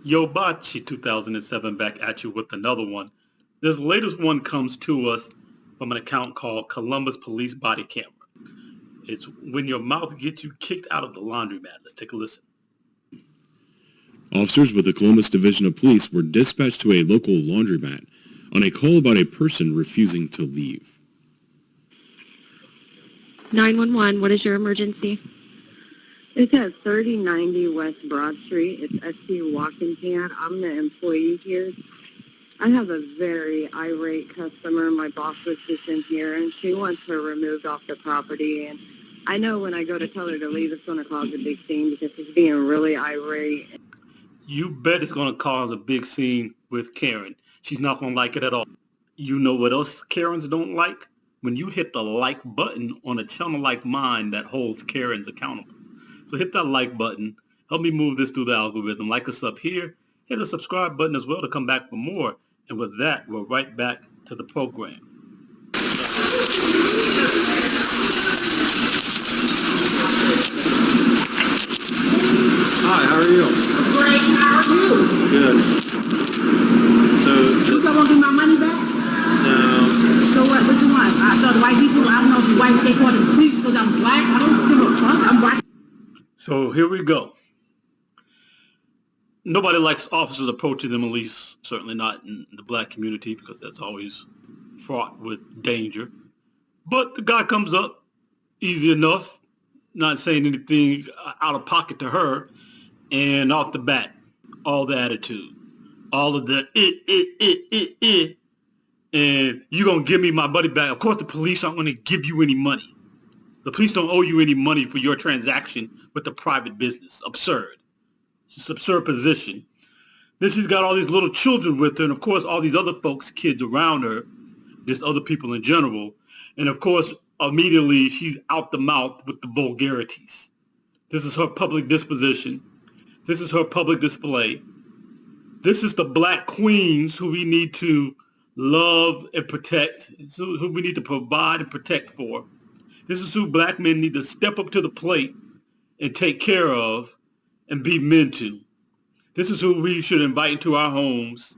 Yo Bachi 2007 back at you with another one. This latest one comes to us from an account called Columbus Police Body Camera. It's when your mouth gets you kicked out of the laundromat. Let's take a listen. Officers with the Columbus Division of Police were dispatched to a local laundromat on a call about a person refusing to leave. 911, what is your emergency? It's at 3090 West Broad Street. It's SC Walkington. I'm the employee here. I have a very irate customer. My boss was just in here, and she wants her removed off the property. And I know when I go to tell her to leave, it's going to cause a big scene because she's being really irate. You bet it's going to cause a big scene with Karen. She's not going to like it at all. You know what else Karens don't like? When you hit the like button on a channel like mine that holds Karens accountable. So hit that like button. Help me move this through the algorithm. Like us up here. Hit the subscribe button as well to come back for more. And with that, we're right back to the program. Hi, how are you? Great, how are you? Good. So, You don't want to give my money back? no, So what you want? I saw the white people, I don't know if the white, they call the police because I'm black. I don't give a fuck. I'm white. So here we go. Nobody likes officers approaching them, at least certainly not in the black community, because that's always fraught with danger. But the guy comes up, easy enough, not saying anything out of pocket to her, and off the bat, all the attitude, all of the and you gonna give me my money back. Of course the police aren't gonna give you any money. The police don't owe you any money for your transaction with the private business. Absurd. It's an absurd position. Then she's got all these little children with her, and of course all these other folks, kids around her, just other people in general. And of course, immediately she's out the mouth with the vulgarities. This is her public disposition. This is her public display. This is the black queens who we need to love and protect, who we need to provide and protect for. This is who black men need to step up to the plate and take care of and be men to. This is who we should invite into our homes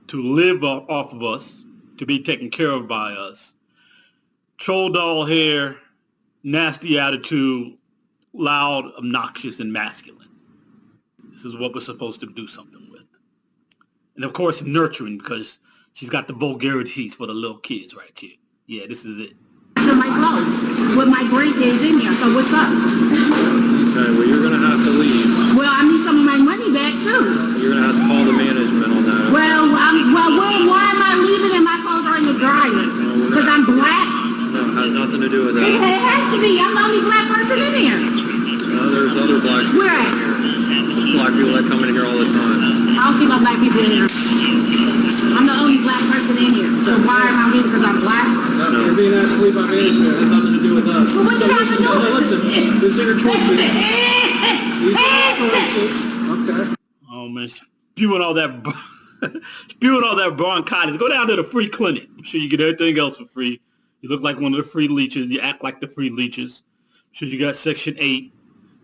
to live off of us, to be taken care of by us. Troll doll hair, nasty attitude, loud, obnoxious, and masculine. This is what we're supposed to do something with. And of course, nurturing, because she's got the vulgarities for the little kids right here. Yeah, this is it. So my clothes with my grandkids in there. So what's up? okay, well, you're going to have to leave. Well, I need some of my money back too. You're going to have to call the management on that. Why am I leaving and my clothes are in the dryer? Because I'm black? No, it has nothing to do with It that. has to be. I'm the only black person in here. No, there's other black people Where in at? here. There's black people that come in here all the time. I don't see no black people in here. I'm the only black person in here. So why am I leaving? Because I'm black? No, you're being asked to leave by management. It has nothing to do with us. Well, what you have to do? Listen, these are your choices. These are your choices. Okay. Oh man, spewing all that, spewing all that bronchitis. Go down to the free clinic. I'm sure you get everything else for free. You look like one of the free leeches. You act like the free leeches. I'm sure you got Section 8.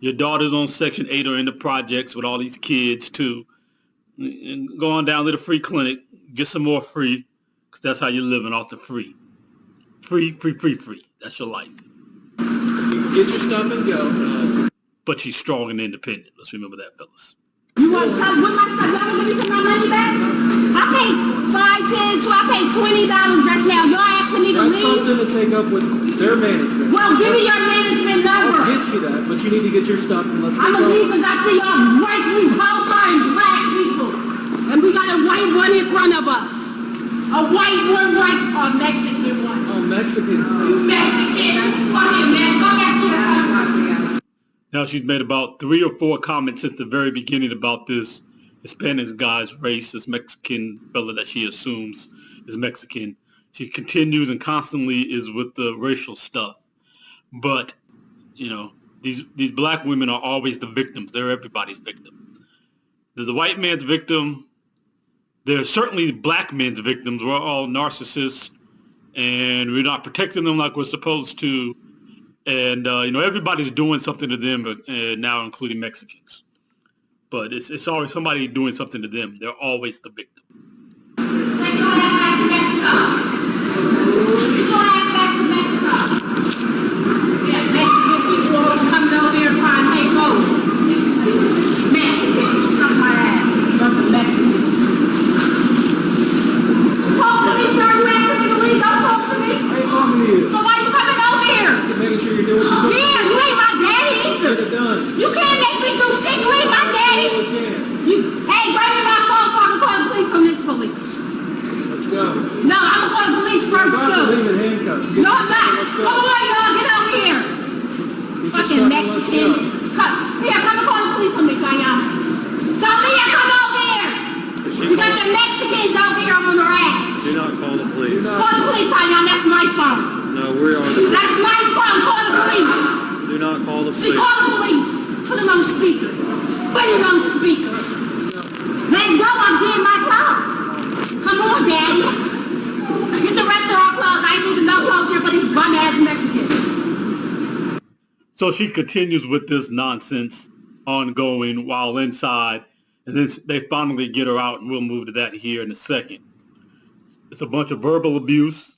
Your daughters on Section 8 are in the projects with all these kids too. And go on down to the free clinic. Get some more free, because that's how you're living, off the free. Free. That's your life. Get your stuff and go. But she's strong and independent. Let's remember that, fellas. You want to tell me what my y'all gonna give me some of my money back? I paid $5, $10, $12, I paid $20 just now. Y'all asking me to That's leave? something to take up with their management. Well, give me your management I'll number. get you that, but you need to get your stuff and let's I'm get gonna leave going. because I see y'all racially profiling black people. And we got a white one in front of us. A white one, a Mexican one. Oh, Mexican. You Mexican. Fuck it, man. Go back to your home. Now she's made about 3 or 4 comments at the very beginning about this Hispanic guy's race, this Mexican fella that she assumes is Mexican. She continues and constantly is with the racial stuff. But, you know, these black women are always the victims. They're everybody's victim. They're the white man's victim. They're certainly black men's victims. We're all narcissists, and we're not protecting them like we're supposed to. And, you know, everybody's doing something to them, now including Mexicans. But it's always somebody doing something to them. They're always the victim. Take your ass back to Mexico. Get your ass back to Mexico. Yeah, Mexican people always coming over here trying to take over. Mexicans, suck my ass. Bunch of Mexicans. Talk to me, sir. You asking me to leave? Don't talk to me. I ain't talking to you. So why you coming over here? You're making sure you're doing what you're doing. Yeah, you ain't my daddy either. Get it done. You can't make me do shit. You ain't my daddy. You can. Hey, bring me my phone so I can call the police from this police. Let's go. No, I'm gonna call the police You're first about to too. leave in handcuffs. No, I'm not. Let's go. Come on, y'all, get over here. You just Fucking said let's go. Mexicans. Come and call the police on me, Tanya. Talia, come over here. You got the Mexicans over here on their ass. Do not call the police. Call the police, Tanya. That's my phone. No, we are the That's my phone. Call the police. Do not call the She police. called the police. Put it on speaker. Put it on speaker. Let go. I'm getting my clothes. Come on, Daddy. Get the rest of our clothes. I ain't leaving no clothes here for these bum-ass Mexicans. So she continues with this nonsense ongoing while inside, and then they finally get her out, and we'll move to that here in a second. It's a bunch of verbal abuse,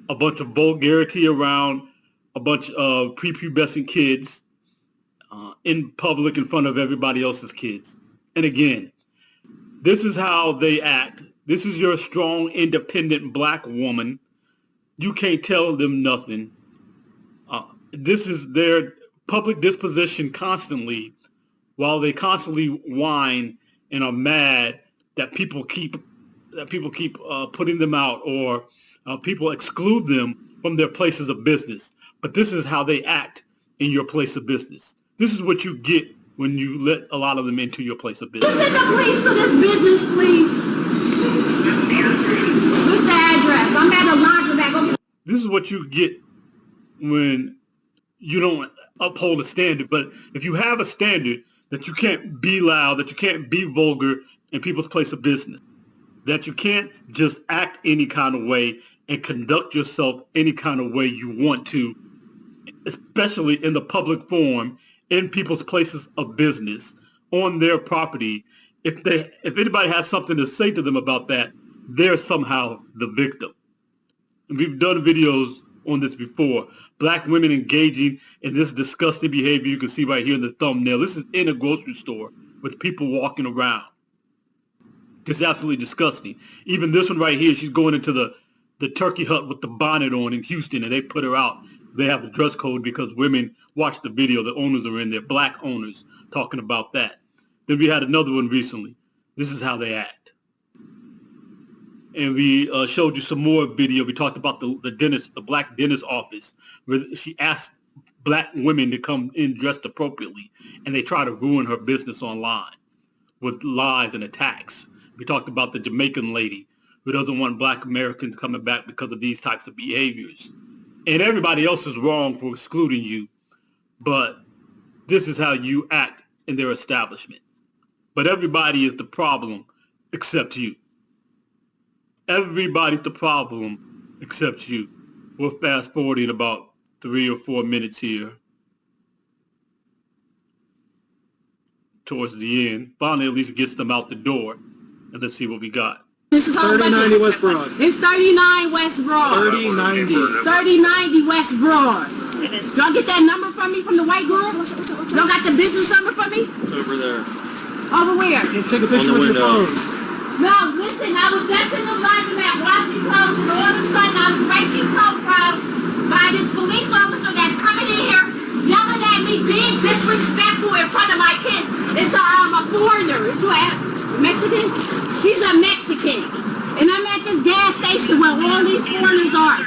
a bunch of vulgarity around a bunch of prepubescent kids in public in front of everybody else's kids. And again, this is how they act. This is your strong, independent black woman. You can't tell them nothing. This is their public disposition constantly, while they constantly whine and are mad that people keep putting them out, or people exclude them from their places of business. But this is how they act in your place of business. This is what you get when you let a lot of them into your place of business. Send the police to this business, please. What's the address? I'm at a laundromat. Go get. This is what you get when you don't uphold a standard. But if you have a standard that you can't be loud, that you can't be vulgar in people's place of business, that you can't just act any kind of way and conduct yourself any kind of way you want to, especially in the public forum, in people's places of business, on their property. If anybody has something to say to them about that, they're somehow the victim. And we've done videos on this before. Black women engaging in this disgusting behavior you can see right here in the thumbnail. This is in a grocery store with people walking around. Just absolutely disgusting. Even this one right here, she's going into the turkey hut with the bonnet on in Houston, and they put her out. They have the dress code because women watch the video. The owners are in there, black owners, talking about that. Then we had another one recently. This is how they act. And we showed you some more video. We talked about the dentist, the black dentist office, where she asked black women to come in dressed appropriately, and they try to ruin her business online with lies and attacks. We talked about the Jamaican lady who doesn't want black Americans coming back because of these types of behaviors. And everybody else is wrong for excluding you, but this is how you act in their establishment. But everybody is the problem except you. Everybody's the problem except you. We'll fast forward in about 3 or 4 minutes here towards the end. Finally, at least gets them out the door. And let's see what we got. This is 3090 West Broad. It's 39 West Broad. 3090. 3090 West Broad. Y'all get that number from me from the white girl? Y'all got the business number from me? It's over there. Over where? You take a picture On the with your window. phone. No, listen, I was just in the laundromat washing clothes, and all of a sudden I was racially profiled by this police officer that's coming in here yelling at me, being disrespectful in front of my kids. It's a foreigner. It's a Mexican. He's a Mexican. And I'm at this gas station where all these foreigners are.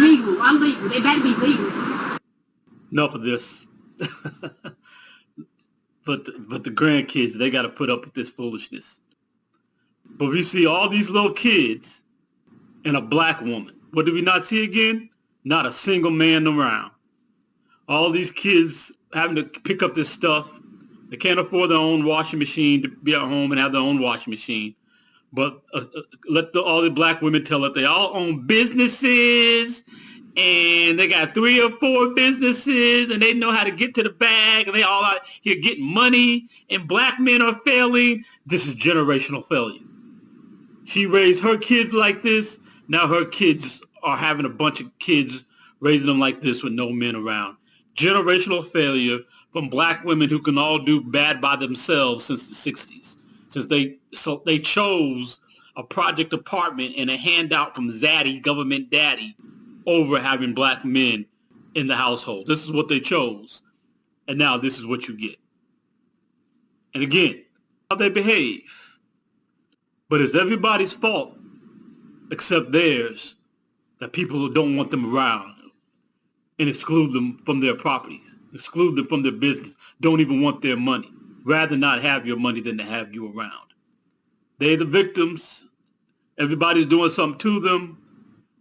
Legal. I'm legal. They better be legal. Enough of this. But the grandkids, they got to put up with this foolishness. But we see all these little kids and a black woman. What did we not see again? Not a single man around. All these kids having to pick up this stuff. They can't afford their own washing machine to be at home and have their own washing machine. But let all the black women tell it they all own businesses and they got 3 or 4 businesses, and they know how to get to the bag, and they all out here getting money, and black men are failing. This is generational failure. She raised her kids like this. Now her kids are having a bunch of kids, raising them like this with no men around. Generational failure from black women who can all do bad by themselves since the 60s. Since they chose a project apartment and a handout from Zaddy, government daddy, over having black men in the household. This is what they chose. And now this is what you get. And again, how they behave. But it's everybody's fault except theirs that people don't want them around and exclude them from their properties, exclude them from their business, don't even want their money. Rather not have your money than to have you around. They're the victims. Everybody's doing something to them.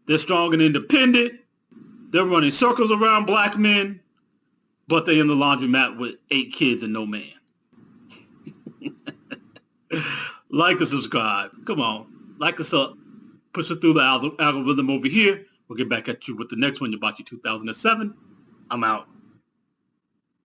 They're strong and independent. They're running circles around black men, but they're in the laundromat with 8 kids and no man. Like and subscribe. Come on. Like us up. Push us through the algorithm over here. We'll get back at you with the next one, Yabachi 2007. I'm out.